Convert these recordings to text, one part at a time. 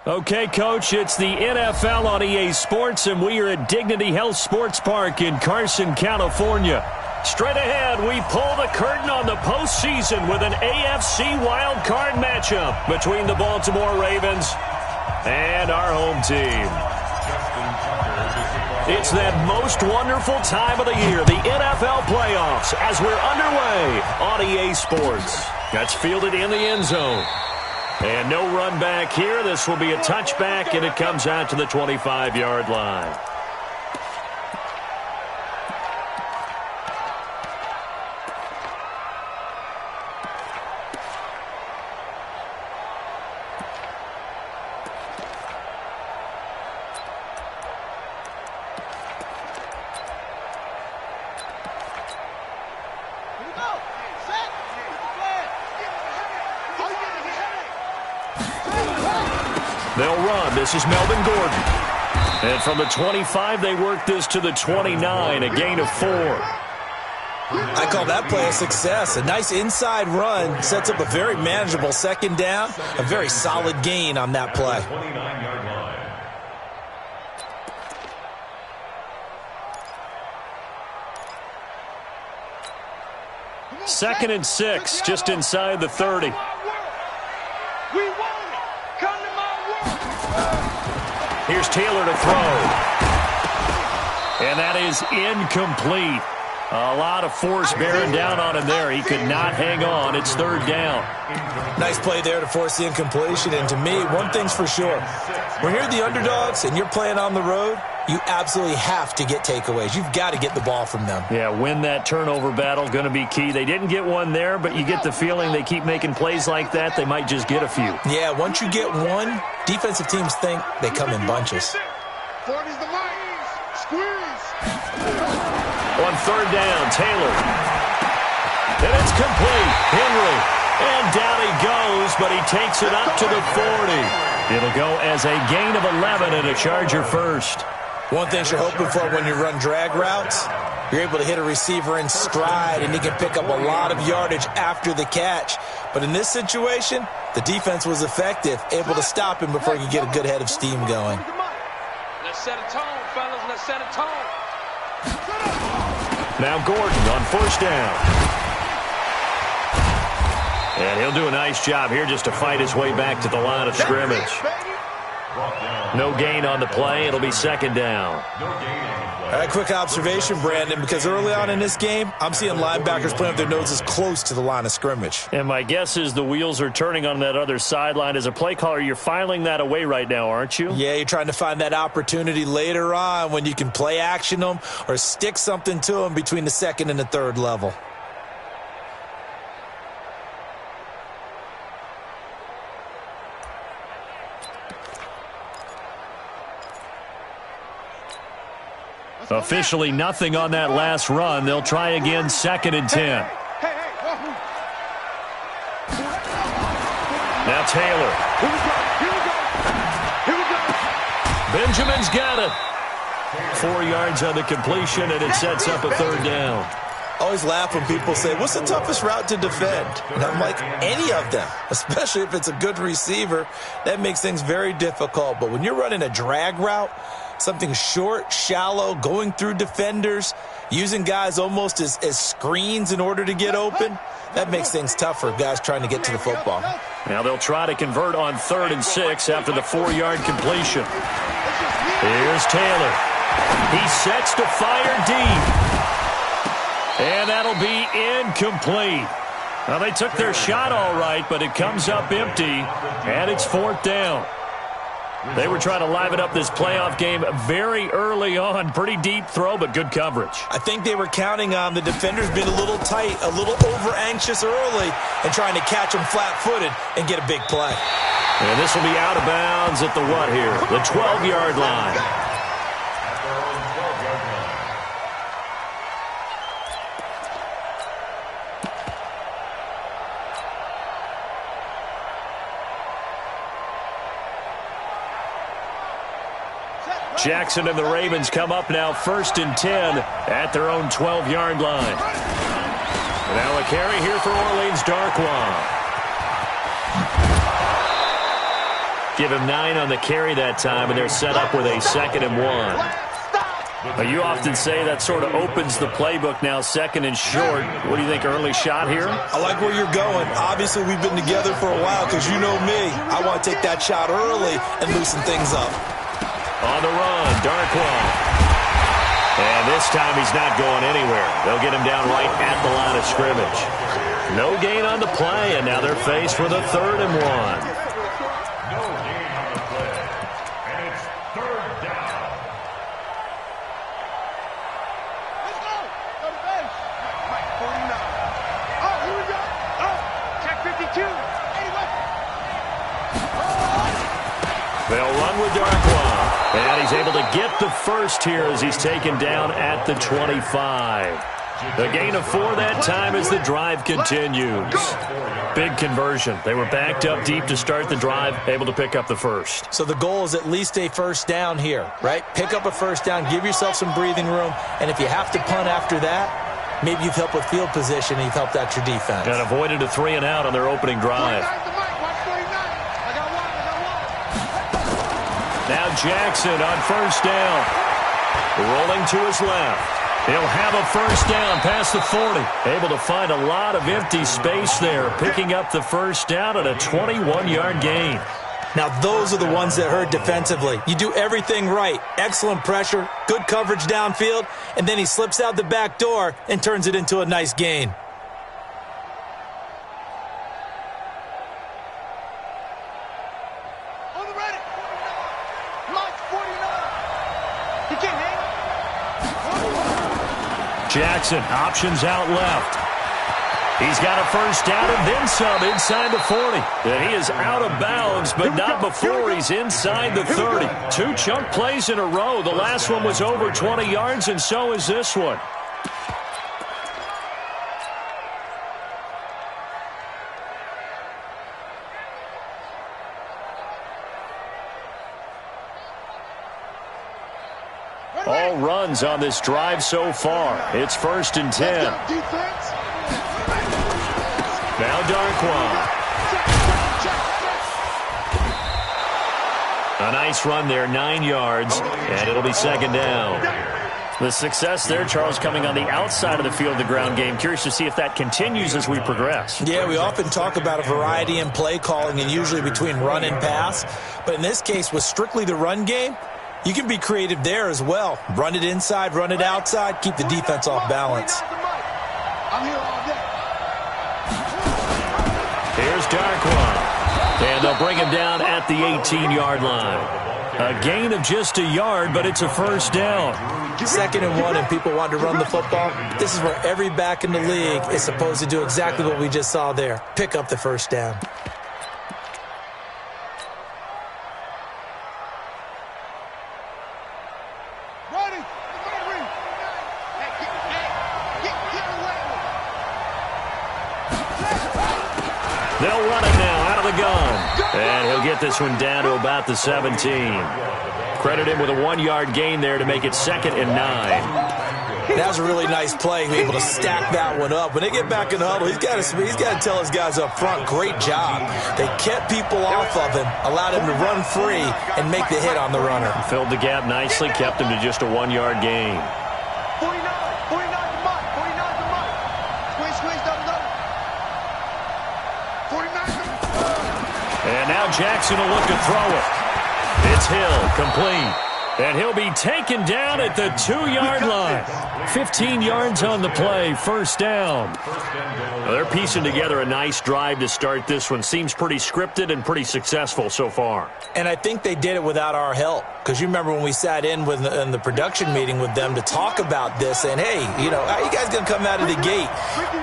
Okay, Coach, it's the NFL on EA Sports, and we are at Dignity Health Sports Park in Carson, California. Straight ahead, we pull the curtain on the postseason with an AFC wildcard matchup between the Baltimore Ravens and our home team. It's that most wonderful time of the year, the NFL playoffs, as we're underway on EA Sports. That's fielded in the end zone. And no run back here. This will be a touchback, and it comes out to the 25-yard line. They'll run. This is Melvin Gordon. And from the 25, they work this to the 29, a gain of 4. I call that play a success. A nice inside run sets up a very manageable second down. A very solid gain on that play. Second and 6, just inside the 30. Here's Taylor to throw. And that is incomplete. A lot of force bearing down on him there. He could not hang on. It's third down. Nice play there to force the incompletion. And to me, one thing's for sure. When you're the underdogs and you're playing on the road, you absolutely have to get takeaways. You've got to get the ball from them. Yeah, win that turnover battle, going to be key. They didn't get one there, but you get the feeling they keep making plays like that, they might just get a few. Yeah, once you get one, defensive teams think they come in bunches. 40's the line. Squeeze. On third down, Taylor. And it's complete. Henry. And down he goes, but he takes it up to the 40. It'll go as a gain of 11 and a Charger first. One thing you're hoping for when you run drag routes, you're able to hit a receiver in stride, and he can pick up a lot of yardage after the catch. But in this situation, the defense was effective, able to stop him before he could get a good head of steam going. Let's set a tone, fellas. Let's set a tone. Now Gordon on first down. And he'll do a nice job here just to fight his way back to the line of scrimmage. No gain on the play. It'll be second down. All right, quick observation, Brandon, because early on in this game, I'm seeing linebackers playing with their noses close to the line of scrimmage. And my guess is the wheels are turning on that other sideline. As a play caller, you're filing that away right now, aren't you? Yeah, you're trying to find that opportunity later on when you can play action them or stick something to them between the second and the third level. Officially nothing on that last run. They'll try again, second and 10. Now Taylor. Benjamin's got it. 4 yards on the completion, and it sets up a third down. I always laugh when people say, what's the toughest route to defend? And I'm like, any of them, especially if it's a good receiver. That makes things very difficult. But when you're running a drag route, something short, shallow, going through defenders, using guys almost as screens in order to get open, that makes things tough for guys trying to get to the football. Now they'll try to convert on 3rd and 6 after the 4-yard completion. Here's Taylor. He sets to fire deep. And that'll be incomplete. Well, they took their shot all right, but it comes up empty, and it's 4th down. They were trying to liven up this playoff game very early on. Pretty deep throw, but good coverage. I think they were counting on the defenders being a little tight, a little over-anxious early, and trying to catch them flat-footed and get a big play. And this will be out of bounds at the what here? The 12-yard line. Jackson and the Ravens come up now 1st and 10 at their own 12-yard line. Now a carry here for Orleans Darkwa. Give him 9 on the carry that time, and they're set up with a 2nd and 1. You often say that sort of opens the playbook now, 2nd and short. What do you think, early shot here? I like where you're going. Obviously, we've been together for a while because you know me. I want to take that shot early and loosen things up. On the run, Darkwa. And this time he's not going anywhere. They'll get him down right at the line of scrimmage. No gain on the play, and now they're faced with a 3rd and 1. They'll run with Darkwa, and he's able to get the first here as he's taken down at the 25. The gain of 4 that time as the drive continues. Big conversion. They were backed up deep to start the drive, able to pick up the first. So the goal is at least a first down here, right? Pick up a first down, give yourself some breathing room, and if you have to punt after that, maybe you've helped with field position and you've helped out your defense. And avoided a 3 and out on their opening drive. Now Jackson on first down. Rolling to his left. He'll have a first down past the 40. Able to find a lot of empty space there, picking up the first down at a 21-yard gain. Now those are the ones that hurt defensively. You do everything right. Excellent pressure, good coverage downfield, and then he slips out the back door and turns it into a nice gain. Jackson, options out left. He's got a first down and then some inside the 40. And he is out of bounds, but not before he's inside the 30. 2 chunk plays in a row. The last one was over 20 yards, and so is this one. All runs on this drive so far. It's 1st and 10. Now Darkwa. A nice run there, 9 yards, and it'll be 2nd down. The success there, Charles, coming on the outside of the field, the ground game. Curious to see if that continues as we progress. Yeah, we often talk about a variety in play calling and usually between run and pass. But in this case, with strictly the run game, you can be creative there as well. Run it inside, run it outside, keep the defense off balance. Here's Darkwa. And they'll bring him down at the 18-yard line. A gain of just a yard, but it's a first down. 2nd and 1, and people want to run the football. This is where every back in the league is supposed to do exactly what we just saw there. Pick up the first down. They'll run it now out of the gun. And he'll get this one down to about the 17. Credit him with a 1-yard gain there to make it 2nd and 9. That was a really nice play, able to stack that one up. When they get back in the huddle, he's got to tell his guys up front, great job. They kept people off of him, allowed him to run free and make the hit on the runner. Filled the gap nicely, kept him to just a 1-yard gain. 49 to Mike. 49 to Mike. Squeeze, double. 49 to And now Jackson will look to throw it. It's Hill, complete. And he'll be taken down at the 2-yard line. 15 yards on the play, first down. Well, they're piecing together a nice drive to start this one. Seems pretty scripted and pretty successful so far. And I think they did it without our help. Because you remember when we sat in the production meeting with them to talk about this, saying, hey, how you guys going to come out of the gate?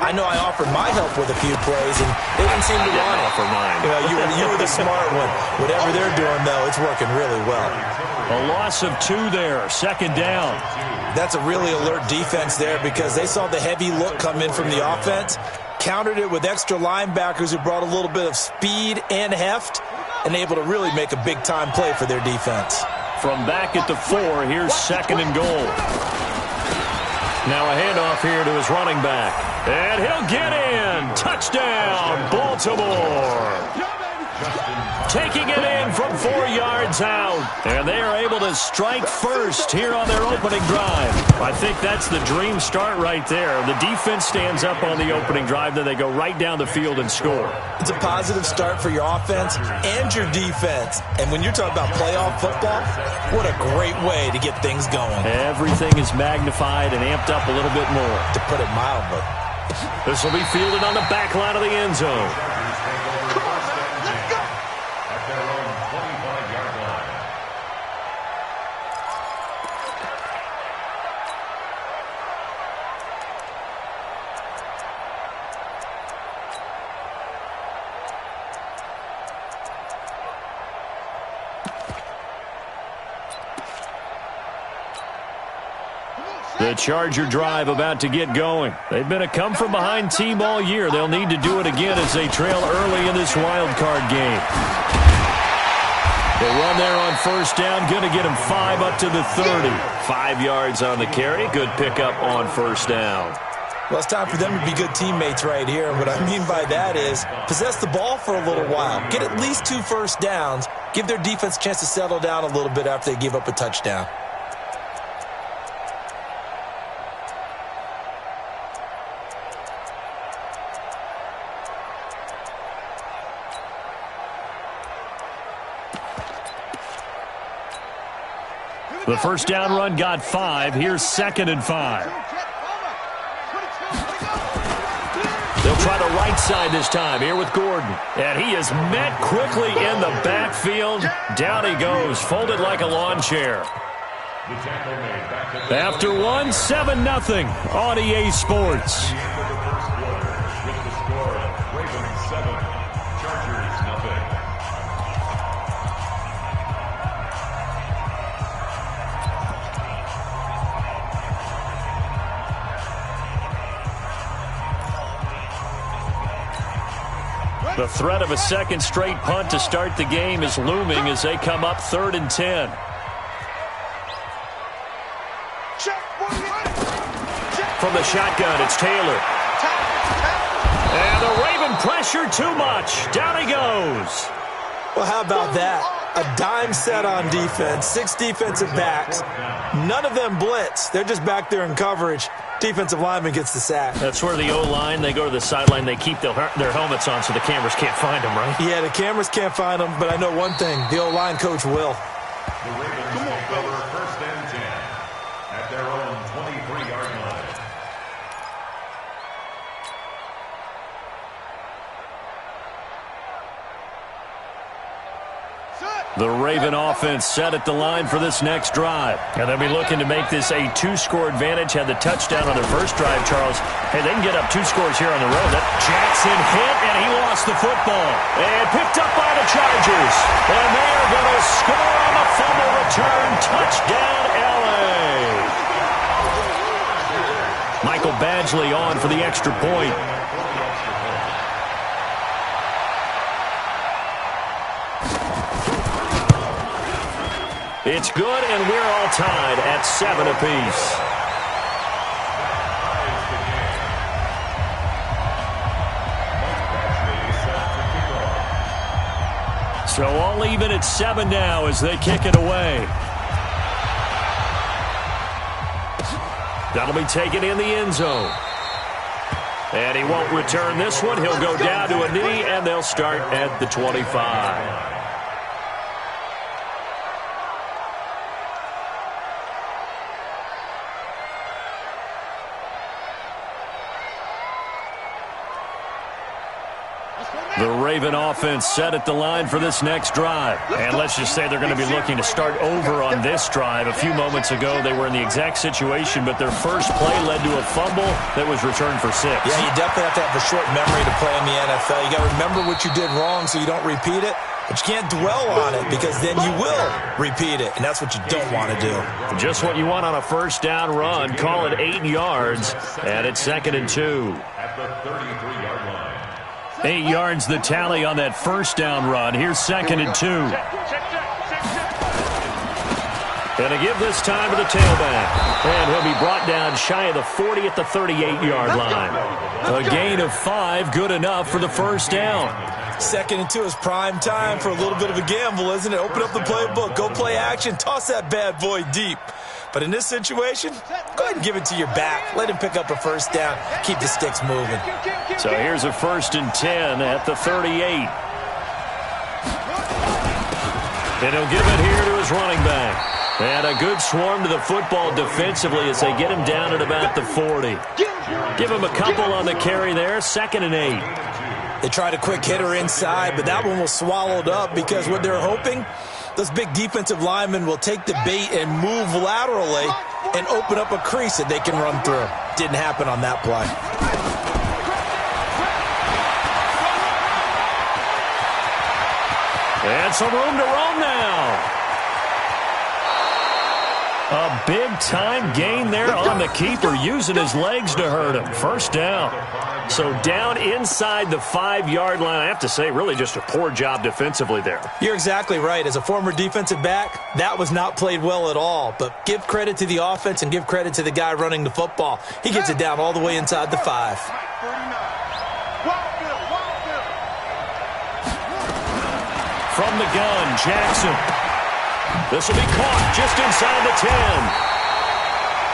I know I offered my help with a few plays, and they didn't seem to want it. Offer mine. You were the smart one. Whatever they're doing, though, it's working really well. A loss of 2 there, 2nd down. That's a really alert defense there because they saw the heavy look come in from the offense, countered it with extra linebackers who brought a little bit of speed and heft, and able to really make a big-time play for their defense. From back at the 4, here's 2nd and goal. Now a handoff here to his running back. And he'll get in. Touchdown, Baltimore. Taking it in from 4 yards out. And they are able to strike first here on their opening drive. I think that's the dream start right there. The defense stands up on the opening drive, then they go right down the field and score. It's a positive start for your offense and your defense. And when you're talking about playoff football, what a great way to get things going. Everything is magnified and amped up a little bit more. To put it mildly. This will be fielded on the back line of the end zone. The Charger drive about to get going. They've been a come-from-behind team all year. They'll need to do it again as they trail early in this wild card game. They run there on first down. Going to get him 5 up to the 30. 5 yards on the carry. Good pickup on first down. Well, it's time for them to be good teammates right here. And what I mean by that is possess the ball for a little while. Get at least 2 first downs. Give their defense a chance to settle down a little bit after they give up a touchdown. The first down run got 5. Here's 2nd and 5. They'll try the right side this time here with Gordon. And he is met quickly in the backfield. Down he goes, folded like a lawn chair. After 1, 7-0 on EA Sports. The threat of a second straight punt to start the game is looming as they come up 3rd and 10. From the shotgun, it's Taylor. And the Raven pressure too much. Down he goes. Well, how about that? A dime set on defense. 6 defensive backs. None of them blitz. They're just back there in coverage. Defensive lineman gets the sack. That's where the O-line, they go to the sideline, they keep their helmets on so the cameras can't find them, right? Yeah, the cameras can't find them, but I know one thing. The O-line coach will. The Ravens take over 1st and 10 at their own 23-yard line. The Raven offense set at the line for this next drive. And they'll be looking to make this a 2-score advantage. Had the touchdown on their first drive, Charles. Hey, they can get up 2 scores here on the road. That Jackson hit, and he lost the football. And picked up by the Chargers. And they're going to score on the fumble return. Touchdown, L.A. Michael Badgley on for the extra point. It's good, and we're all tied at 7 apiece. So all even at 7 now as they kick it away. That'll be taken in the end zone. And he won't return this one. He'll go down to a knee, and they'll start at the 25. The Raven offense set at the line for this next drive. And let's just say they're going to be looking to start over on this drive. A few moments ago, they were in the exact situation, but their first play led to a fumble that was returned for 6. Yeah, you definitely have to have a short memory to play in the NFL. You got to remember what you did wrong so you don't repeat it. But you can't dwell on it because then you will repeat it, and that's what you don't want to do. Just what you want on a first down run. Call it 8 yards, and it's 2nd and 2. At the 33-yard line. 8 yards the tally on that first down run. Here's 2nd and 2. And to give this time to the tailback. And he'll be brought down shy of the 40 at the 38-yard line. A gain of 5, good enough for the first down. 2nd and 2 is prime time for a little bit of a gamble, isn't it? Open up the playbook, go play action, toss that bad boy deep. But in this situation, go ahead and give it to your back. Let him pick up a first down. Keep the sticks moving. So here's a 1st and 10 at the 38. And he'll give it here to his running back. And a good swarm to the football defensively as they get him down at about the 40. Give him a couple on the carry there, 2nd and 8. They tried a quick hitter inside, but that one was swallowed up because what they're hoping, those big defensive linemen will take the bait and move laterally and open up a crease that they can run through. Didn't happen on that play. And some room to roam now. A big-time gain there on the keeper, using his legs to hurt him. First down. So down inside the 5-yard line. I have to say, really just a poor job defensively there. You're exactly right. As a former defensive back, that was not played well at all. But give credit to the offense and give credit to the guy running the football. He gets it down all the way inside the 5. From the gun, Jackson. This will be caught just inside the 10.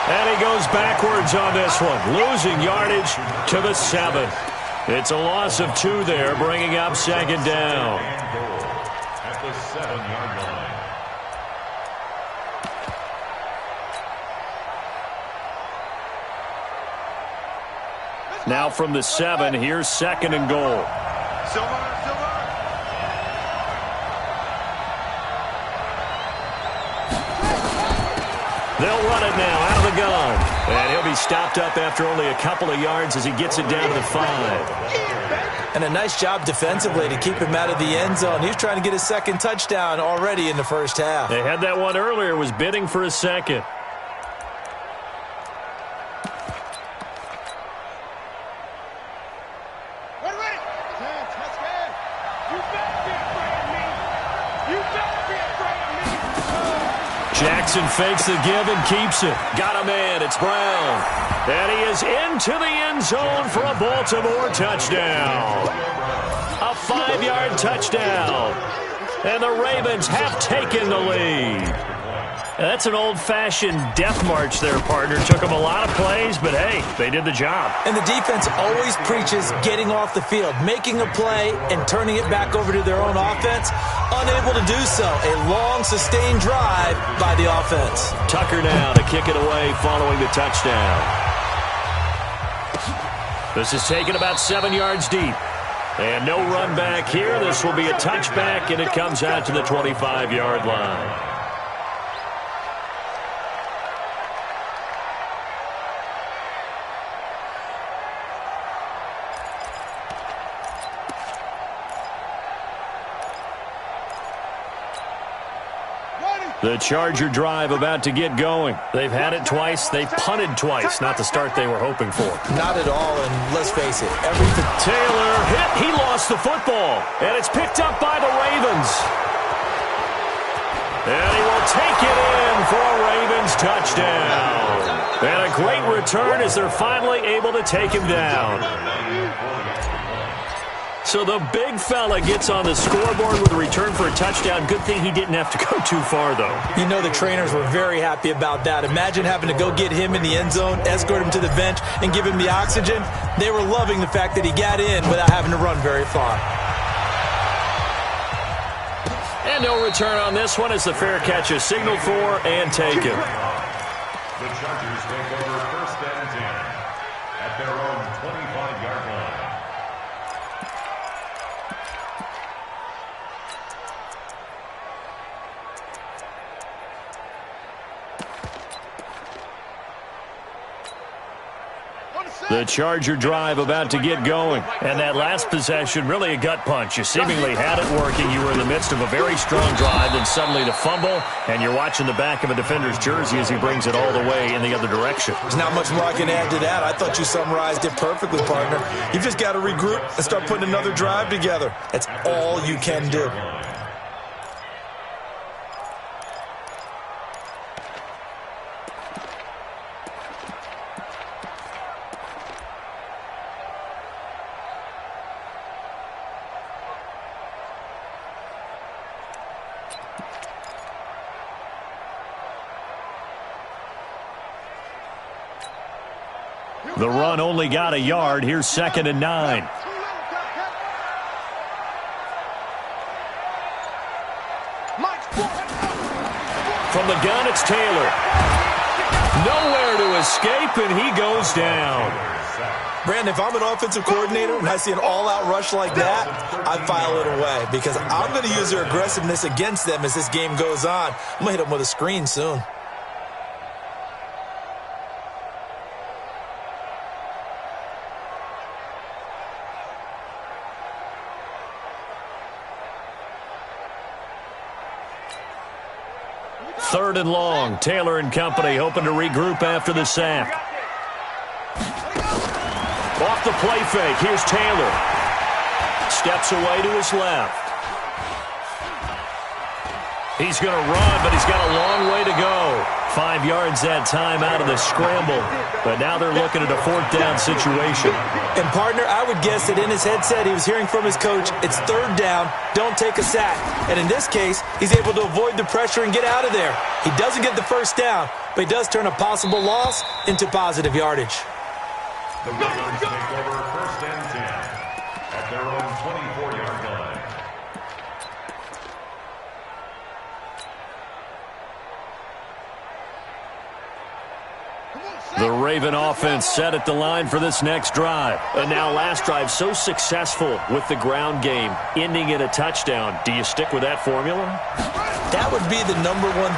And he goes backwards on this one, losing yardage to the 7. It's a loss of 2 there, bringing up 2nd down. At the 7-yard line. Now from the 7, here's 2nd and goal. They'll run it now out of the gun. And he'll be stopped up after only a couple of yards as he gets it down to the 5. And a nice job defensively to keep him out of the end zone. He was trying to get his 2nd touchdown already in the first half. They had that one earlier, was bidding for a 2nd. Jackson fakes the give and keeps it. Got a man. It's Brown. And he is into the end zone for a Baltimore touchdown. A 5-yard touchdown. And the Ravens have taken the lead. That's an old-fashioned death march there, partner. Took them a lot of plays, but hey, they did the job. And the defense always preaches getting off the field, making a play and turning it back over to their own offense. Unable to do so. A long, sustained drive by the offense. Tucker now to kick it away following the touchdown. This is taken about 7 yards deep. And no run back here. This will be a touchback, and it comes out to the 25-yard line. The Charger drive about to get going. They've had it twice. They've punted twice. Not the start they were hoping for. Not at all, and let's face it, everything. Taylor hit. He lost the football, and it's picked up by the Ravens. And he will take it in for a Ravens touchdown. And a great return as they're finally able to take him down. So the big fella gets on the scoreboard with a return for a touchdown. Good thing he didn't have to go too far, though. You know the trainers were very happy about that. Imagine having to go get him in the end zone, escort him to the bench, and give him the oxygen. They were loving the fact that he got in without having to run very far. And no return on this one as the fair catch is signaled for and taken. The Chargers take over 1st and 10 at their own 25-yard line. The Charger drive about to get going. And that last possession, really a gut punch. You seemingly had it working. You were in the midst of a very strong drive, then suddenly the fumble, and you're watching the back of a defender's jersey as he brings it all the way in the other direction. There's not much more I can add to that. I thought you summarized it perfectly, partner. You've just got to regroup and start putting another drive together. That's all you can do. The run only got a yard. Here's 2nd and 9. From the gun, it's Taylor. Nowhere to escape, and he goes down. Brandon, if I'm an offensive coordinator and I see an all-out rush like that, I file it away because I'm going to use their aggressiveness against them as this game goes on. I'm going to hit them with a screen soon. Third and long. Taylor and company hoping to regroup after the sack. Off the play fake. Here's Taylor. Steps away to his left. He's going to run, but he's got a long way to go. 5 yards that time out of the scramble. But now they're looking at a 4th down situation. And, partner, I would guess that in his headset he was hearing from his coach, it's 3rd down, don't take a sack. And in this case, he's able to avoid the pressure and get out of there. He doesn't get the 1st down, but he does turn a possible loss into positive yardage. The Raiders take over 1st and 10 at their own 24-yard line. The Raven offense set at the line for this next drive. And now last drive so successful with the ground game, ending in a touchdown. Do you stick with that formula? That would be the #1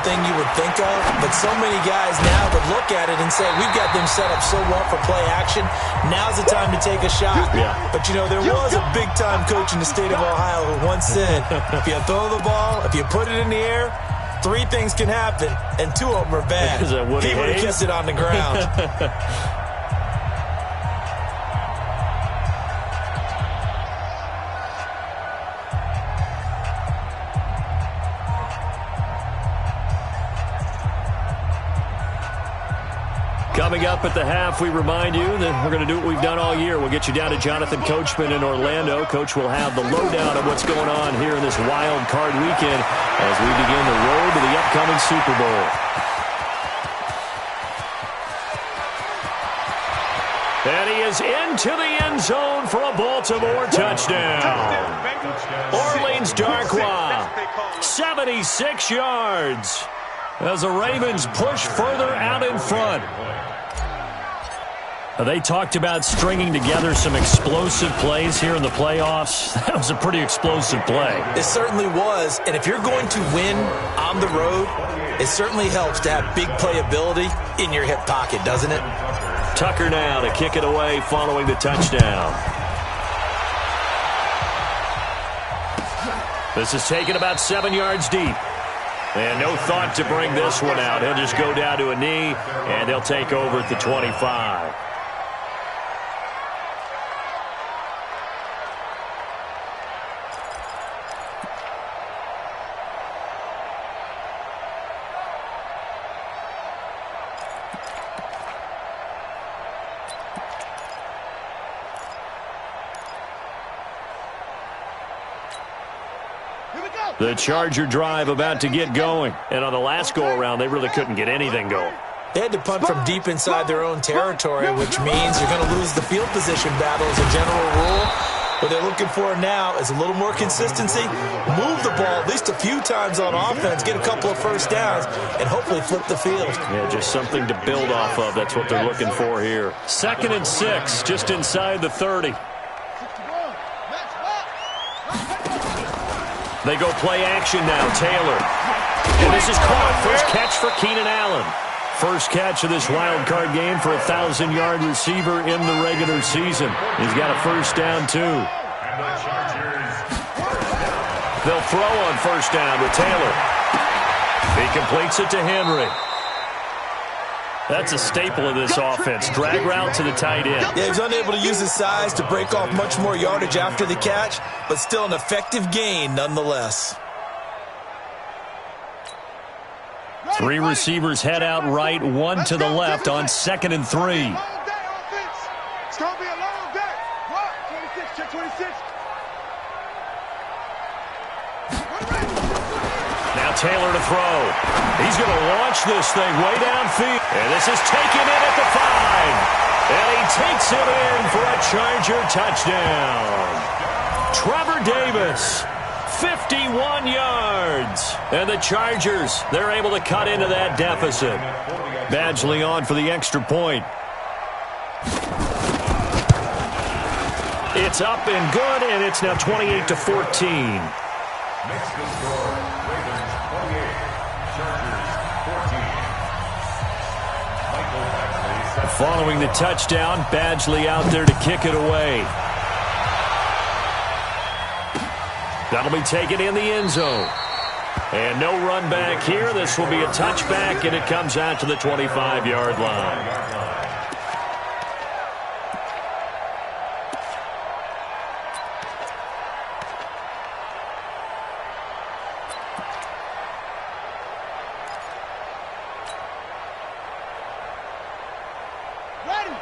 thing you would think of, but so many guys now would look at it and say, we've got them set up so well for play action, now's the time to take a shot. Yeah. But, you know, there was a big-time coach in the state of Ohio who once said, if you throw the ball, if you put it in the air, 3 things can happen, and 2 of them are bad. Is that Woody He would have Hayes? kept it on the ground. Coming up at the half, we remind you that we're going to do what we've done all year. We'll get you down to Jonathan Coachman in Orlando. Coach will have the lowdown of what's going on here in this wild card weekend as we begin the road to the upcoming Super Bowl. And he is into the end zone for a Baltimore touchdown. Orleans Darkwa, 76 yards. As the Ravens push further out in front. They talked about stringing together some explosive plays here in the playoffs. That was a pretty explosive play. It certainly was, and if you're going to win on the road, it certainly helps to have big playability in your hip pocket, doesn't it? Tucker now to kick it away following the touchdown. This is taken about 7 yards deep. And no thought to bring this one out. He'll just go down to a knee, and they'll take over at the 25. The Charger drive about to get going. And on the last go-around, they really couldn't get anything going. They had to punt from deep inside their own territory, which means you're going to lose the field position battle as a general rule. What they're looking for now is a little more consistency, move the ball at least a few times on offense, get a couple of 1st downs, and hopefully flip the field. Yeah, just something to build off of. That's what they're looking for here. 2nd and 6, just inside the 30. They go play action now. Taylor. And this is caught. First catch for Keenan Allen. First catch of this wild card game for a 1,000-yard receiver in the regular season. He's got a 1st down, too. They'll throw on 1st down with Taylor. He completes it to Henry. That's a staple of this offense. Drag route to the tight end. Yeah, he's unable to use his size to break off much more yardage after the catch, but still an effective gain nonetheless. 3 receivers head out right, 1 to the left on 2nd and 3. It's going to be a long day. What? 26, check 26. Now Taylor to throw. He's going to launch this thing way downfield. And this is taken in at the 5. And he takes it in for a Charger touchdown. Trevor Davis, 51 yards. And the Chargers, they're able to cut into that deficit. Badgley on for the extra point. It's up and good, and it's now 28-14. Makes the score, Ravens 28, Chargers 14. Michael Badgley sets Following the touchdown, Badgley out there to kick it away. That'll be taken in the end zone. And no run back here. This will be a touchback, and it comes out to the 25-yard line.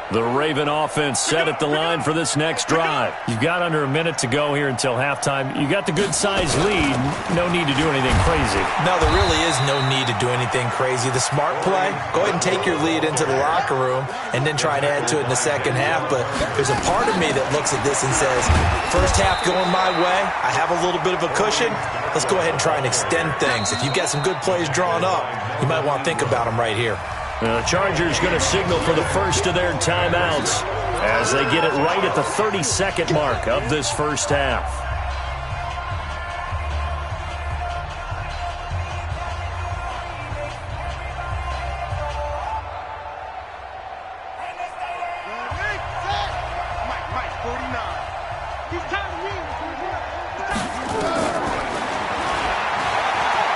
The Raven offense set at the line for this next drive. You've got under a minute to go here until halftime. You got the good-sized lead. No need to do anything crazy. No, there really is no need to do anything crazy. The smart play, go ahead and take your lead into the locker room and then try and add to it in the second half. But there's a part of me that looks at this and says, first half going my way, I have a little bit of a cushion. Let's go ahead and try and extend things. If you've got some good plays drawn up, you might want to think about them right here. The Chargers going to signal for the first of their timeouts as they get it right at the 30-second mark of this first half.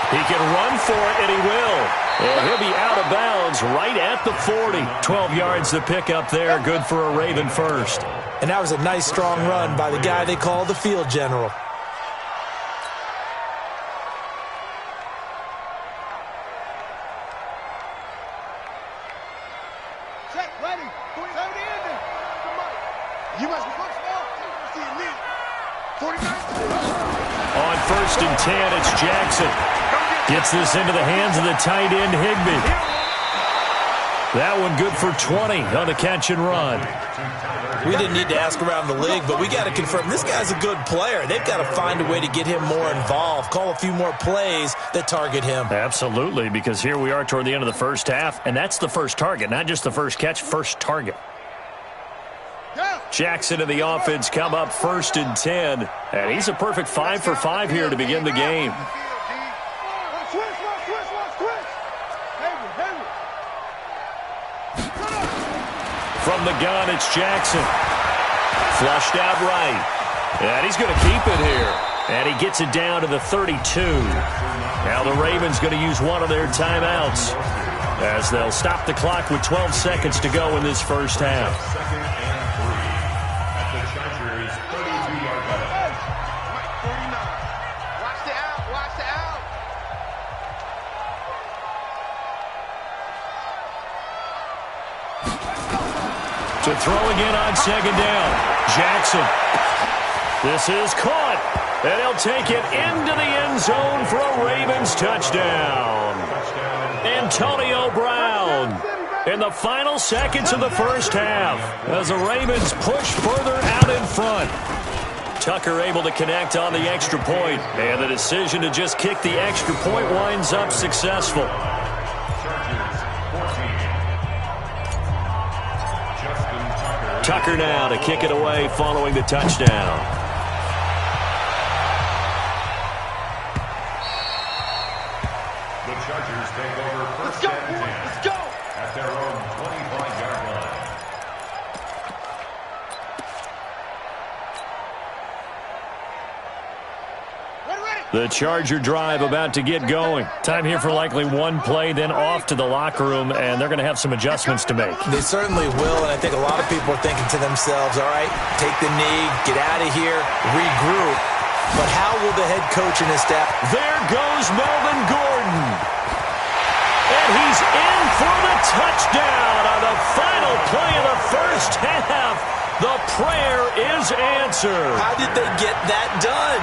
He can run for it, and he will. And he'll be out of bounds right at the 40. 12 yards to pick up there. Good for a Raven first. And that was a nice, strong run by the guy they call the field general. Check, ready. You must be first ball. See you lead. 49. On first and 10, it's Jackson. Gets this into the hands of the tight end, Higbee. That one good for 20 on the catch and run. We didn't need to ask around the league, but we got to confirm this guy's a good player. They've got to find a way to get him more involved, call a few more plays that target him. Absolutely, because here we are toward the end of the first half, and that's the first target, not just the first catch, first target. Jackson and the offense come up first and 10, and he's a perfect 5 for 5 here to begin the game. From the gun, it's Jackson. Flushed out right. And he's going to keep it here. And he gets it down to the 32. Now the Ravens going to use one of their timeouts as they'll stop the clock with 12 seconds to go in this first half. second and 3 at the Chargers' 32-yard line. 49. Watch the out. Watch the out. To throw again on second down. Jackson. This is caught. And he'll take it into the end zone for a Ravens touchdown. Antonio Brown in the final seconds of the first half as the Ravens push further out in front. Tucker able to connect on the extra point, and the decision to just kick the extra point winds up successful. Tucker now to kick it away following the touchdown. The Chargers take over first and 10 at their own 25-yard line. The Charger drive about to get going. Time here for likely one play, then off to the locker room, and they're going to have some adjustments to make. They certainly will, and I think a lot of people are thinking to themselves, all right, take the knee, get out of here, regroup. But how will the head coach and his staff? There goes Melvin Gordon. And he's in for the touchdown on the final play of the first half. The prayer is answered. How did they get that done?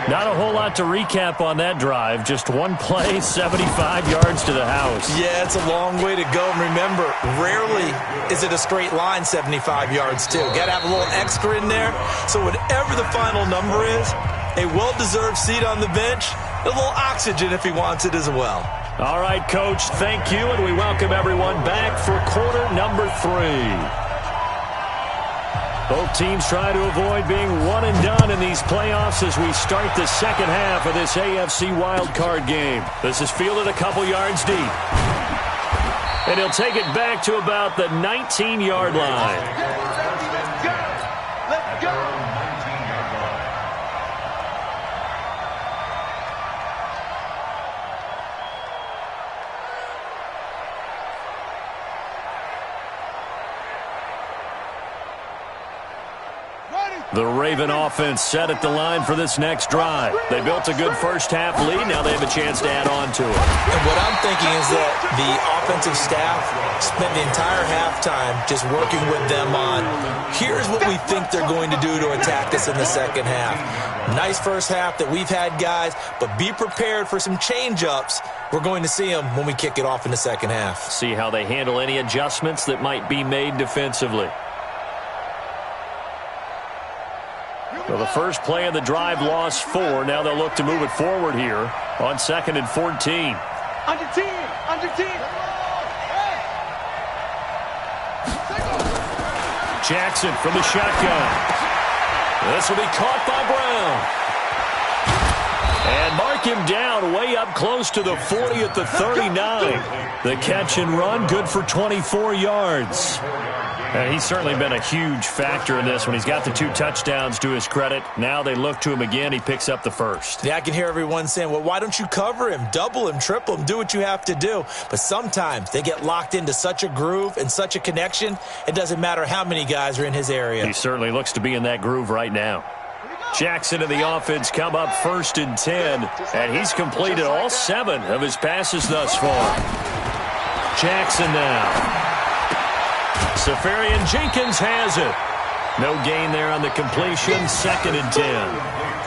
Not a whole lot to recap on that drive. Just one play, 75 yards to the house. Yeah, it's a long way to go. And remember, rarely is it a straight line 75 yards, too. Got to have a little extra in there. So whatever the final number is, a well-deserved seat on the bench, a little oxygen if he wants it as well. All right, Coach, thank you, and we welcome everyone back for quarter number 3. Both teams try to avoid being one and done in these playoffs as we start the second half of this AFC wildcard game. This is fielded a couple yards deep. And he'll take it back to about the 19-yard line. Let's go. The Raven offense set at the line for this next drive. They built a good first-half lead. Now they have a chance to add on to it. And what I'm thinking is that the offensive staff spent the entire halftime just working with them on, here's what we think they're going to do to attack us in the second half. Nice first half that we've had, guys, but be prepared for some change-ups. We're going to see them when we kick it off in the second half. See how they handle any adjustments that might be made defensively. So the first play of the drive lost 4. Now they'll look to move it forward here on 2nd and 14. Under team. Jackson from the shotgun. This will be caught by Brown. And mark him down way up close to the 40 at the 39. The catch and run, good for 24 yards. And he's certainly been a huge factor in this when he's got the 2 touchdowns to his credit. Now they look to him again. He picks up the first. Yeah, I can hear everyone saying, well, why don't you cover him, double him, triple him, do what you have to do. But sometimes they get locked into such a groove and such a connection, it doesn't matter how many guys are in his area. He certainly looks to be in that groove right now. Jackson and the offense come up 1st and 10, and he's completed all 7 of his passes thus far. Jackson now. Safarian Jenkins has it. No gain there on the completion, 2nd and 10.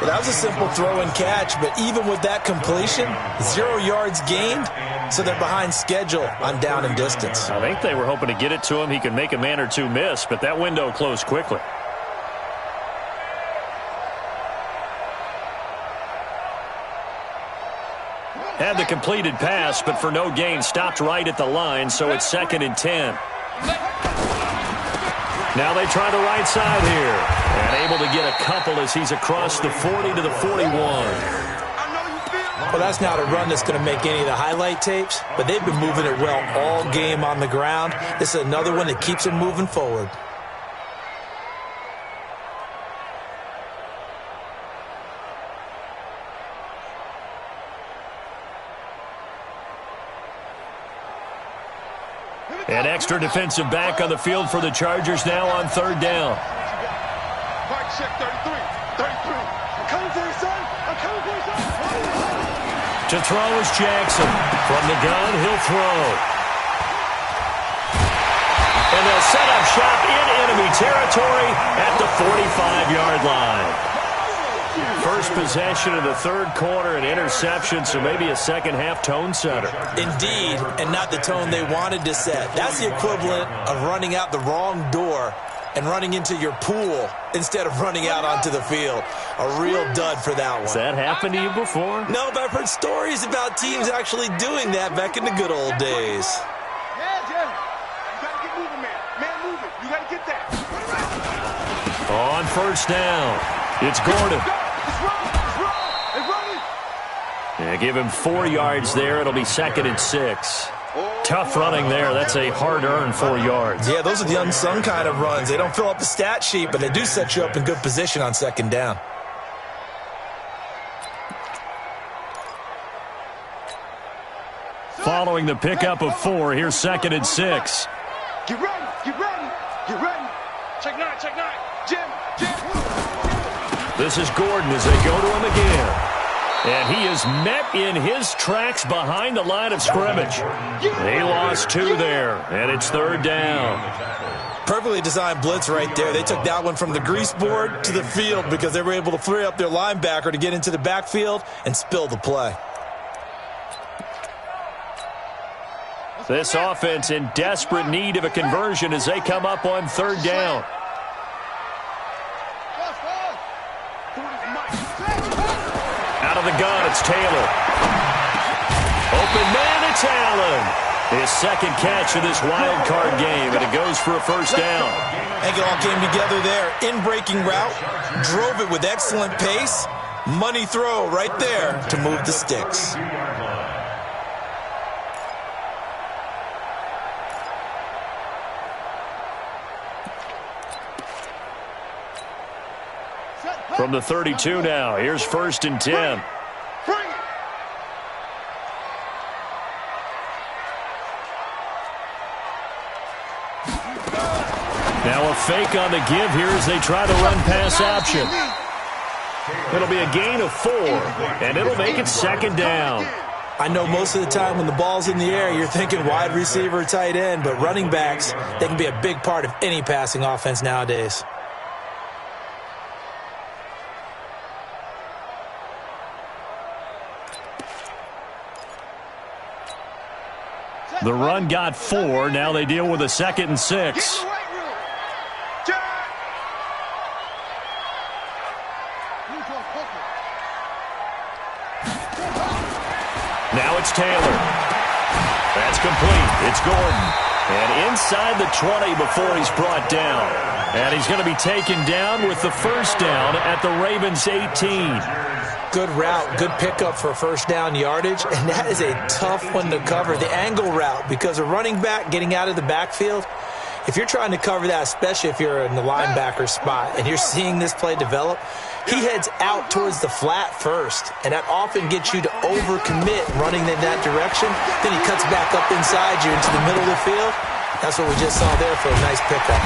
Well, that was a simple throw and catch, but even with that completion, 0 yards gained, so they're behind schedule on down and distance. I think they were hoping to get it to him. He could make a man or 2 miss, but that window closed quickly. Had the completed pass, but for no gain, stopped right at the line, so it's 2nd and 10. Now they try the right side here. And able to get a couple as he's across the 40 to the 41. Well, that's not a run that's going to make any of the highlight tapes, but they've been moving it well all game on the ground. This is another one that keeps them moving forward. An extra defensive back on the field for the Chargers now on 3rd down. Mark check 33. I'm coming for you, son. I'm coming for you, son. To throw is Jackson. From the gun, he'll throw. And they'll set up shop in enemy territory at the 45-yard line. First possession of the 3rd quarter, an interception, so maybe a second-half tone setter. Indeed, and not the tone they wanted to set. That's the equivalent of running out the wrong door and running into your pool instead of running out onto the field. A real dud for that one. Has that happened to you before? No, but I've heard stories about teams actually doing that back in the good old days. Yeah. You got to get moving, man. Man, moving. You got to get that. On 1st down, it's Gordon. Yeah, give him 4 yards there. It'll be 2nd and 6. Tough running there. That's a hard-earned 4 yards. Yeah, those are the unsung kind of runs. They don't fill up the stat sheet, but they do set you up in good position on 2nd down. Following the pickup of 4, here's 2nd and 6. Get ready. Check 9. Jim. This is Gordon as they go to him again. And he is met in his tracks behind the line of scrimmage. He lost 2 there, and it's 3rd down. Perfectly designed blitz right there. They took that one from the grease board to the field because they were able to free up their linebacker to get into the backfield and spill the play. This offense in desperate need of a conversion as they come up on third down. Out of the gun, it's Taylor. Open man, it's Allen. His second catch of this wild card game, and it goes for a first down. I think it all came together there. In-breaking route, drove it with excellent pace. Money throw right there to move the sticks. From the 32 now, here's 1st and 10. Now a fake on the give here as they try the run-pass option. It'll be a gain of 4, and it'll make it 2nd down. I know most of the time when the ball's in the air, you're thinking wide receiver, tight end, but running backs, they can be a big part of any passing offense nowadays. The run got 4. Now they deal with a 2nd and 6. Now it's Taylor. That's complete. It's Gordon. And inside the 20 before he's brought down. And he's going to be taken down with the first down at the Ravens' 18. Good route, good pickup for first down yardage, and that is a tough one to cover, the angle route, because a running back getting out of the backfield, if you're trying to cover that, especially if you're in the linebacker spot and you're seeing this play develop, he heads out towards the flat first, and that often gets you to overcommit running in that direction. Then he cuts back up inside you into the middle of the field. That's what we just saw there for a nice pickup.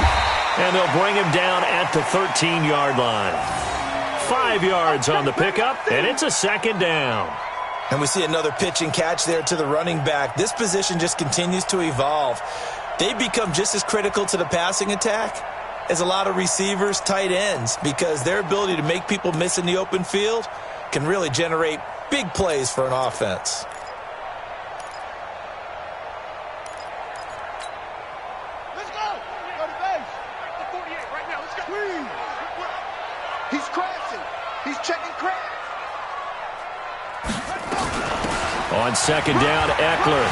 And they'll bring him down at the 13-yard line. 5 yards on the pickup, and it's a 2nd down. And we see another pitch and catch there to the running back. This position just continues to evolve. They become just as critical to the passing attack as a lot of receivers, tight ends, because their ability to make people miss in the open field can really generate big plays for an offense. Let's go! Go to base. The 48 right now. Let's go. He's crashing. He's checking crash. On 2nd down, Eckler.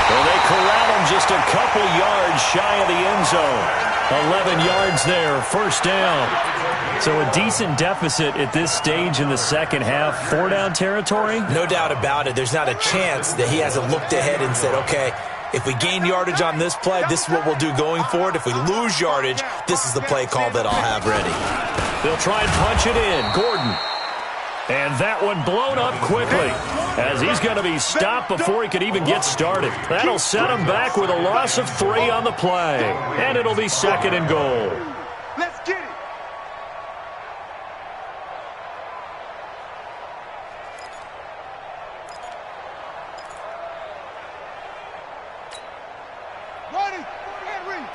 Well, they corral him just a couple yards shy of the end zone. 11 yards there, first down. So a decent deficit at this stage in the second half. 4-down territory? No doubt about it. There's not a chance that he hasn't looked ahead and said, okay, if we gain yardage on this play, this is what we'll do going forward. If we lose yardage, this is the play call that I'll have ready. They'll try and punch it in. Gordon. And that one blown up quickly as he's going to be stopped before he could even get started. That'll set him back with a loss of 3 on the play. And it'll be 2nd and goal. Let's get it. Ready. Henry.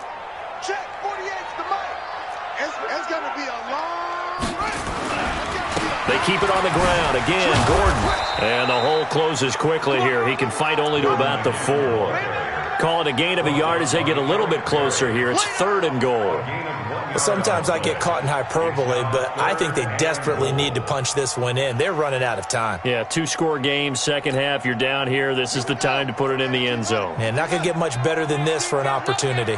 Check. 48's the mic. It's going to be a long run. They keep it on the ground. Again, Gordon. And the hole closes quickly here. He can fight only to about the 4. Call it a gain of a yard as they get a little bit closer here. It's 3rd and goal. Sometimes I get caught in hyperbole, but I think they desperately need to punch this one in. They're running out of time. Yeah, 2-score game, second half. You're down here. This is the time to put it in the end zone. And not going to get much better than this for an opportunity.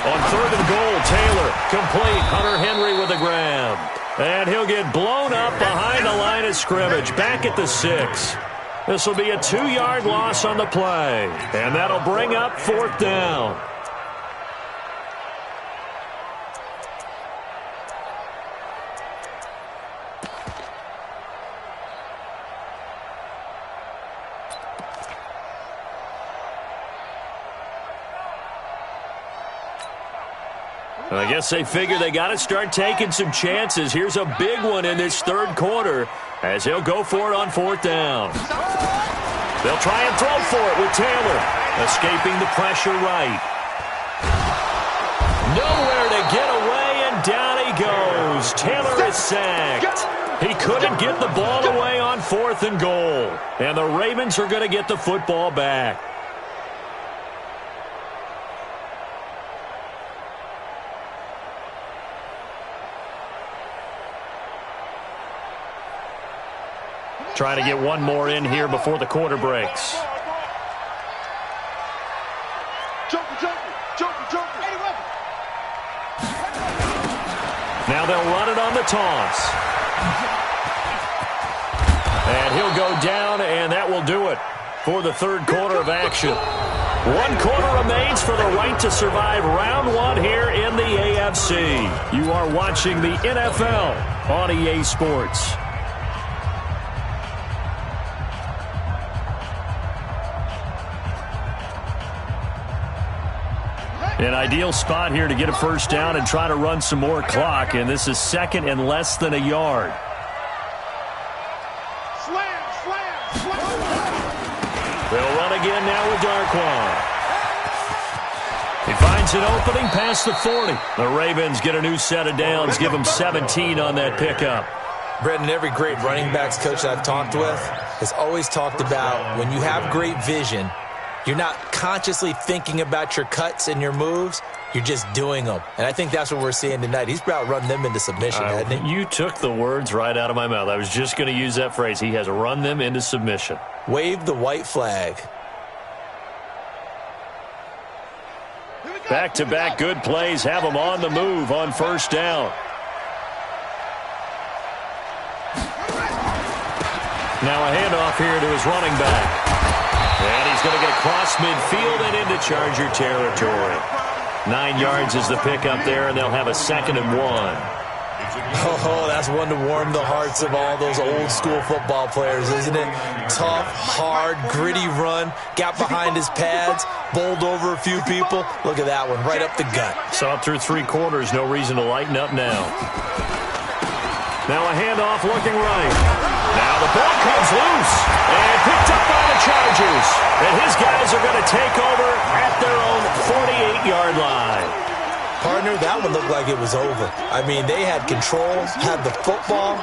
On 3rd and goal, Taylor, complete. Hunter Henry with a grab. And he'll get blown up behind the line of scrimmage, back at the 6. This will be a 2-yard loss on the play. And that'll bring up 4th down. I guess they figure they got to start taking some chances. Here's a big one in this 3rd quarter as he'll go for it on 4th down. They'll try and throw for it with Taylor. Escaping the pressure right. Nowhere to get away, and down he goes. Taylor is sacked. He couldn't get the ball away on 4th and goal. And the Ravens are going to get the football back. Trying to get one more in here before the quarter breaks. Now they'll run it on the toss. And he'll go down, and that will do it for the third quarter of action. 1 quarter remains for the right to survive round 1 here in the AFC. You are watching the NFL on EA Sports. An ideal spot here to get a first down and try to run some more clock, and this is 2nd and less than a yard. They'll run again now with Darquan. He finds an opening past the 40. The Ravens get a new set of downs, give them 17 on that pickup. Brendan, every great running backs coach I've talked with has always talked about when you have great vision, you're not consciously thinking about your cuts and your moves. You're just doing them. And I think that's what we're seeing tonight. He's about run them into submission, hasn't he? You took the words right out of my mouth. I was just going to use that phrase. He has run them into submission. Wave the white flag. Back-to-back good plays have them on the move on first down. Now a handoff here to his running back. And he's going to get across midfield and into Charger territory. 9 yards is the pickup there, and they'll have a 2nd and 1. Oh, that's one to warm the hearts of all those old-school football players, isn't it? Tough, hard, gritty run, got behind his pads, bowled over a few people. Look at that one, right up the gut. Saw it through 3 quarters, no reason to lighten up now. Now a handoff looking right. Now the ball comes loose and picked up by the Chargers. And his guys are going to take over at their own 48-yard line. Partner, that one looked like it was over. I mean, they had control, had the football,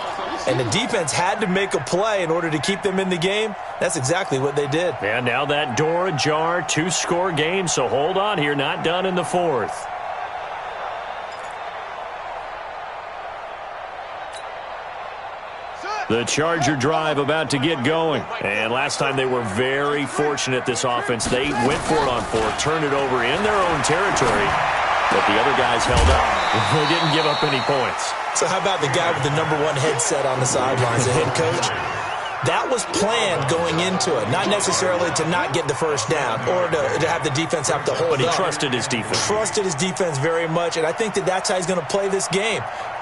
and the defense had to make a play in order to keep them in the game. That's exactly what they did. And now that door ajar, 2-score game, so hold on here, not done in the 4th. The Charger drive about to get going. And last time they were very fortunate, this offense. They went for it on 4th, turned it over in their own territory, but the other guys held up. They didn't give up any points. So how about the guy with the #1 headset on the sidelines, the head coach? That was planned going into it, not necessarily to not get the first down or to have the defense have to hold up. But he trusted his defense. Trusted his defense very much, and I think that's how he's going to play this game.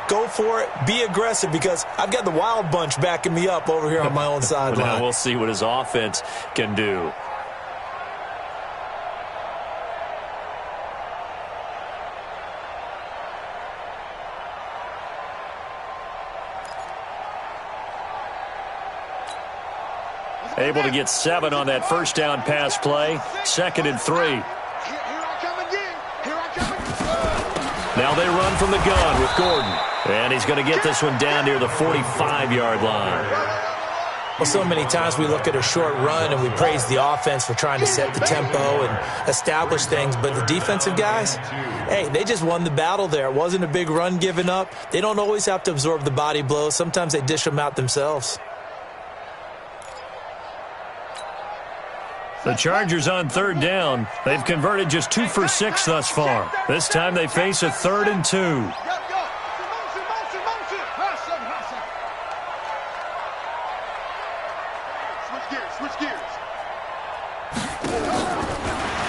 Go for it. Be aggressive, because I've got the Wild Bunch backing me up over here on my own sideline. Now we'll see what his offense can do. Able to get 7 on that first down pass play. 2nd and 3. Now they run from the gun with Gordon. And he's going to get this one down near the 45-yard line. Well, so many times we look at a short run and we praise the offense for trying to set the tempo and establish things. But the defensive guys, hey, they just won the battle there. It wasn't a big run given up. They don't always have to absorb the body blows. Sometimes they dish them out themselves. The Chargers on 3rd down. They've converted just 2 for 6 thus far. This time they face a 3rd and 2.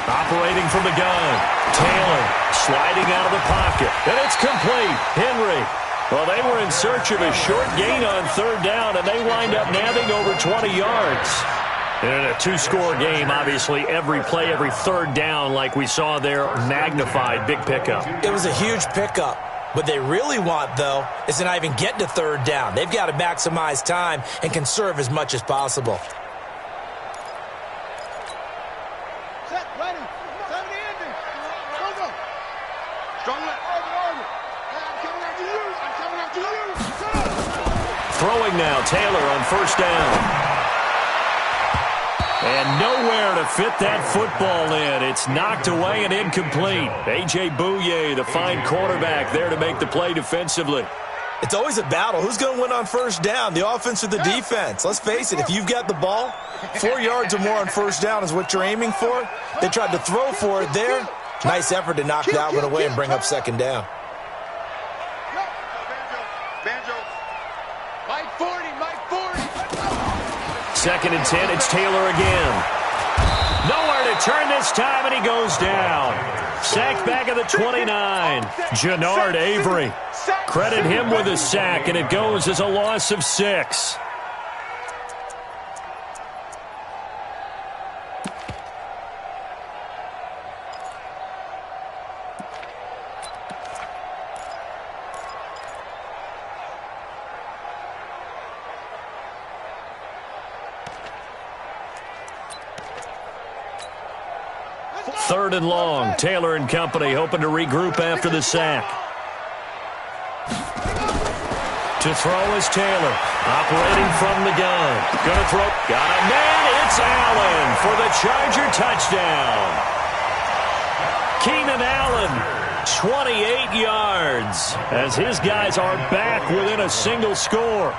Operating from the gun. Taylor sliding out of the pocket. And it's complete. Henry. Well, they were in search of a short gain on 3rd down, and they wind up nabbing over 20 yards. In a 2-score game, obviously, every play, every 3rd down, like we saw there, magnified. Big pickup. It was a huge pickup. What they really want, though, is to not even get to 3rd down. They've got to maximize time and conserve as much as possible. Set, Go left. I'm coming after you. I'm coming after you. Throwing now, Taylor on first down. And nowhere to fit that football in. It's knocked away and incomplete. A.J. Bouye, the fine quarterback, there to make the play defensively. It's always a battle. Who's going to win on first down, the offense or the defense? Let's face it, if you've got the ball, 4 yards or more on first down is what you're aiming for. They tried to throw for it there. Nice effort to knock that one away and bring up second down. Banjo. Mike 40, Mike 40. Second and 10, it's Taylor again. Nowhere to turn this time, and he goes down. Sacked back at the 29. Jannard Avery. Credit him with a sack, and it goes as a loss of 6. Third and long. Taylor and company hoping to regroup after the sack. To throw is Taylor. Operating from the gun. Gonna throw. Got a man. It's Allen for the Charger touchdown. Keenan Allen, 28 yards. As his guys are back within a single score.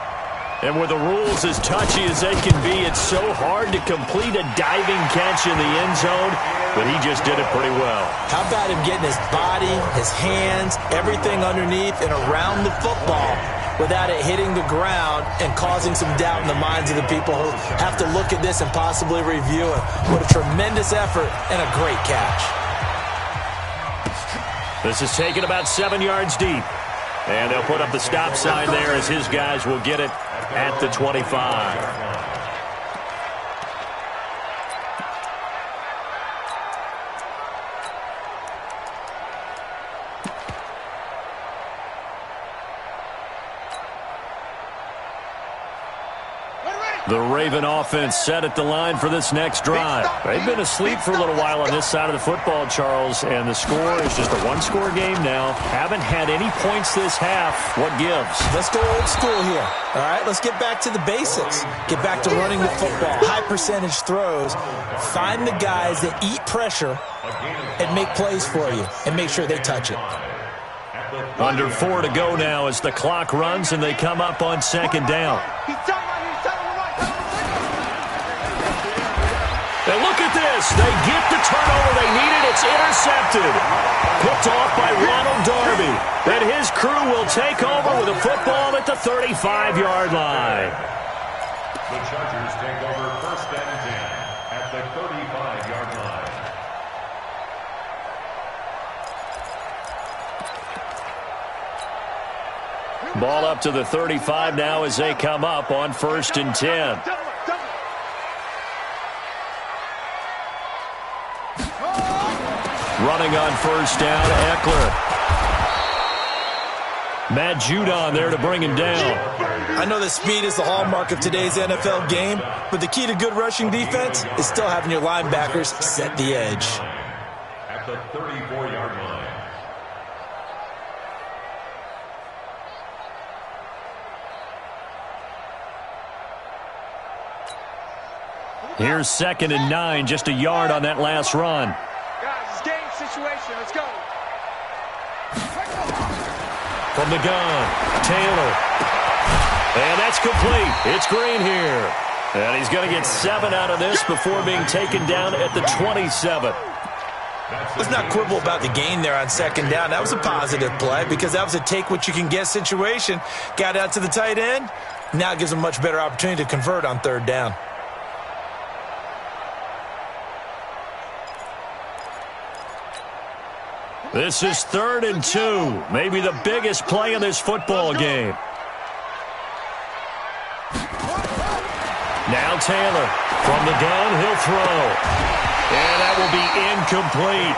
And with the rules as touchy as they can be, it's so hard to complete a diving catch in the end zone, but he just did it pretty well. How about him getting his body, his hands, everything underneath and around the football without it hitting the ground and causing some doubt in the minds of the people who have to look at this and possibly review it. What a tremendous effort and a great catch. This is taken about 7 yards deep. And they'll put up the stop sign there as his guys will get it at the 25. The Raven offense set at the line for this next drive. They've been asleep for a little while on this side of the football, Charles, and the score is just a one-score game now. Haven't had any points this half. What gives? Let's go old school here. All right, let's get back to the basics. Get back to running the football, high-percentage throws. Find the guys that eat pressure and make plays for you and make sure they touch it. Under 4 to go now as the clock runs and they come up on second down. And look at this. They get the turnover they needed. It's intercepted. Picked off by Ronald Darby. And his crew will take over with a football at the 35-yard line. The Chargers take over first and 10 at the 35-yard line. Ball up to the 35 now as they come up on first and 10. Running on first down, Eckler. Matt Judon there to bring him down. I know that speed is the hallmark of today's NFL game, but the key to good rushing defense is still having your linebackers set the edge. At the 34-yard line. Here's second and 9, just a yard on that last run. Situation. Let's go. From the gun, Taylor. And that's complete. It's Green here. And he's going to get 7 out of this before being taken down at the 27. Let's not quibble about the gain there on second down. That was a positive play because that was a take-what-you-can-get situation. Got out to the tight end. Now it gives them a much better opportunity to convert on third down. This is 3rd and 2. Maybe the biggest play in this football game. Now Taylor. From the gun, he'll throw. And that will be incomplete.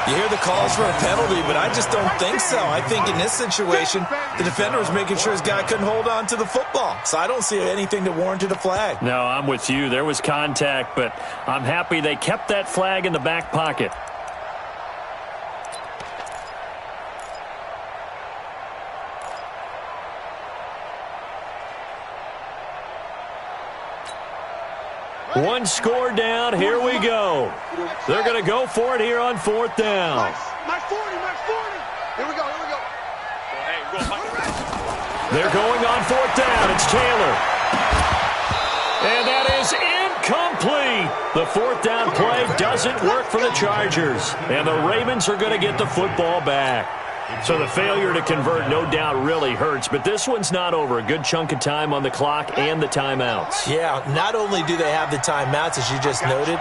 You hear the calls for a penalty, but I just don't think so. I think in this situation, the defender was making sure his guy couldn't hold on to the football. So I don't see anything that warranted a flag. No, I'm with you. There was contact, but I'm happy they kept that flag in the back pocket. One score down. Here we go. They're going to go for it here on 4th down. My 40. Here we go. They're going on 4th down. It's Taylor. And that is incomplete. The 4th down play doesn't work for the Chargers. And the Ravens are going to get the football back. So the failure to convert no doubt really hurts, but this one's not over. A good chunk of time on the clock and the timeouts. Yeah, not only do they have the timeouts, as you just noted,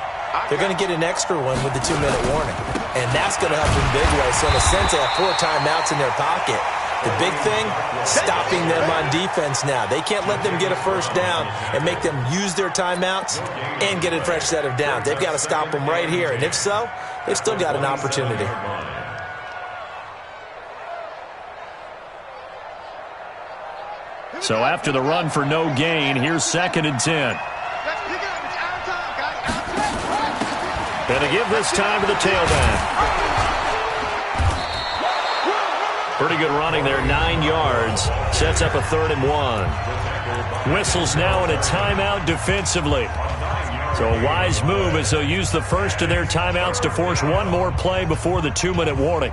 they're going to get an extra one with the 2-minute warning. And that's going to help in big ways. So in a sense, they have 4 timeouts in their pocket. The big thing, stopping them on defense now. They can't let them get a first down and make them use their timeouts and get a fresh set of downs. They've got to stop them right here. And if so, they've still got an opportunity. So after the run for no gain, here's 2nd and 10. And to give this time to the tailback. Pretty good running there, 9 yards. Sets up a 3rd and 1. Whistles now in a timeout defensively. So a wise move as they'll use the first of their timeouts to force one more play before the 2-minute warning.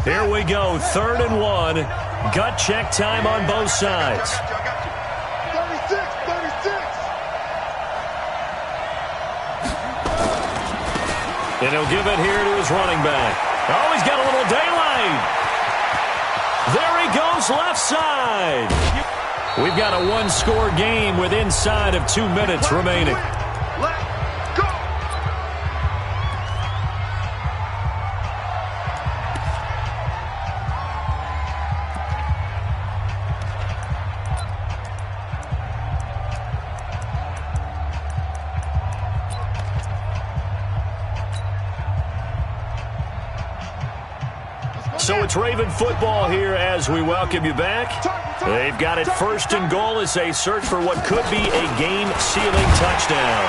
Here we go, 3rd and 1. Gut check time on both sides. 36. And he'll give it here to his running back. Oh, he's got a little daylight. There he goes, left side. We've got a 1-score game with inside of 2 minutes remaining. So it's Raven football here as we welcome you back. They've got it 1st and goal as they search for what could be a game-sealing touchdown.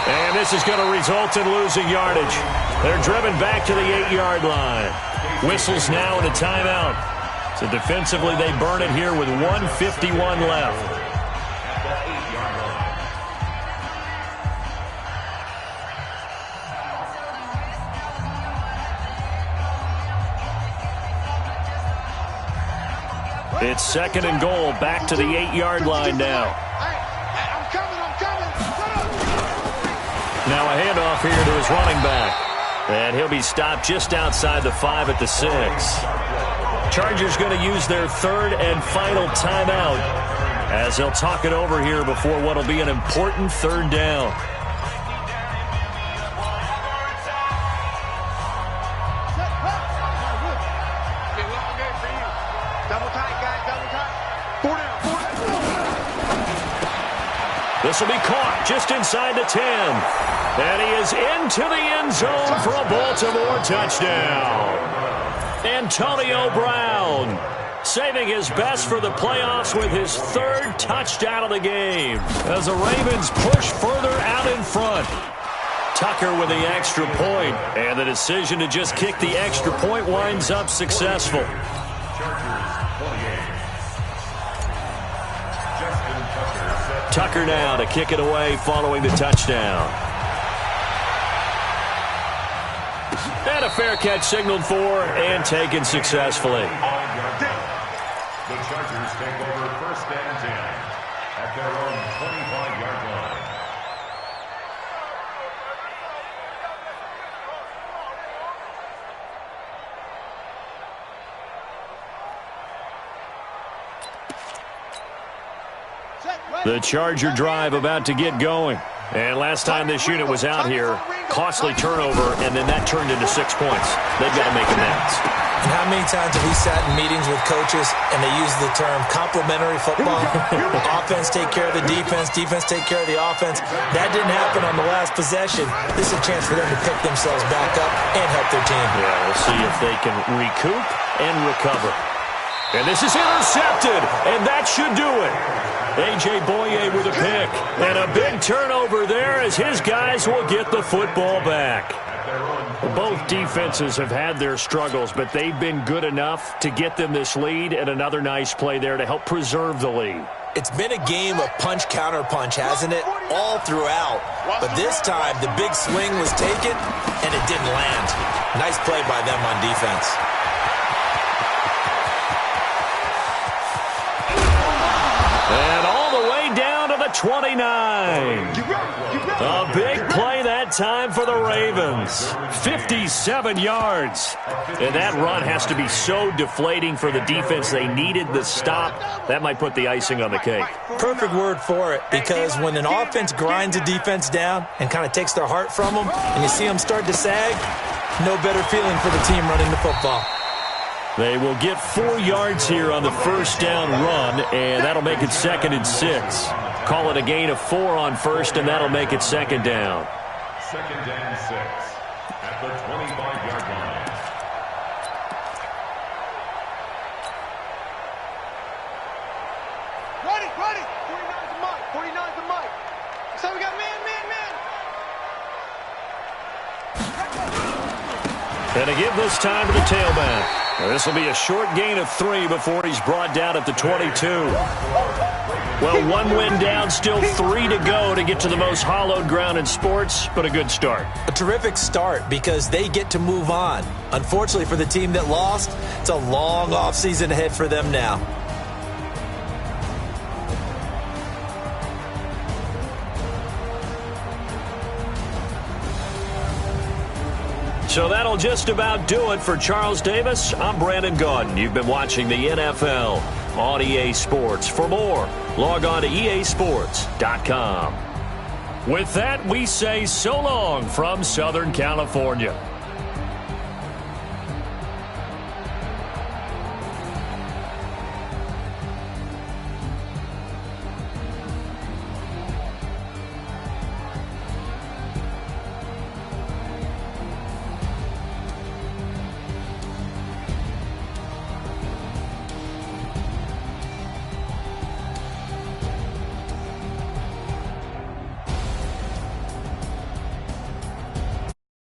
And this is going to result in losing yardage. They're driven back to the 8-yard line. Whistles now in a timeout. So defensively they burn it here with 1:51 left. It's 2nd and goal, back to the 8-yard line now. I'm coming. Now a handoff here to his running back. And he'll be stopped just outside the 5 at the 6. Chargers going to use their 3rd and final timeout as they'll talk it over here before what will be an important 3rd down. This will be caught just inside the 10. And he is into the end zone for a Baltimore touchdown. Antonio Brown saving his best for the playoffs with his 3rd touchdown of the game as the Ravens push further out in front. Tucker with the extra point, and the decision to just kick the extra point winds up successful. Tucker now to kick it away following the touchdown. And a fair catch signaled for and taken successfully. The Chargers take over 1st and 10 at their own 25-yard line. The Charger drive about to get going. And last time this unit was out here, costly turnover, and then that turned into 6 points. They've got to make amends. And how many times have we sat in meetings with coaches and they use the term complementary football? Offense take care of the defense, defense take care of the offense. That didn't happen on the last possession. This is a chance for them to pick themselves back up and help their team. Yeah, we'll see if they can recoup and recover. And this is intercepted, and that should do it. A.J. Boye with a pick. And a big turnover there as his guys will get the football back. Both defenses have had their struggles, but they've been good enough to get them this lead, and another nice play there to help preserve the lead. It's been a game of punch-counter-punch, hasn't it? All throughout. But this time, the big swing was taken, and it didn't land. Nice play by them on defense. And all the way down to the 29. A big play that time for the Ravens. 57 yards. And that run has to be so deflating for the defense. They needed the stop. That might put the icing on the cake. Perfect word for it, because when an offense grinds a defense down and kind of takes their heart from them, and you see them start to sag, no better feeling for the team running the football. They will get 4 yards here on the first down run, and that'll make it 2nd and 6. Call it a gain of 4 on first, and that'll make it 2nd down. 2nd and 6 at the 25-yard line. Ready. 49's the mic. 49's the mic. So we got man. And to give this time to the tailback. This will be a short gain of 3 before he's brought down at the 22. Well, 1 win down, still 3 to go to get to the most hallowed ground in sports, but a good start. A terrific start because they get to move on. Unfortunately for the team that lost, it's a long offseason ahead for them now. So that'll just about do it for Charles Davis. I'm Brandon Gaudin. You've been watching the NFL on EA Sports. For more, log on to easports.com. With that, we say so long from Southern California.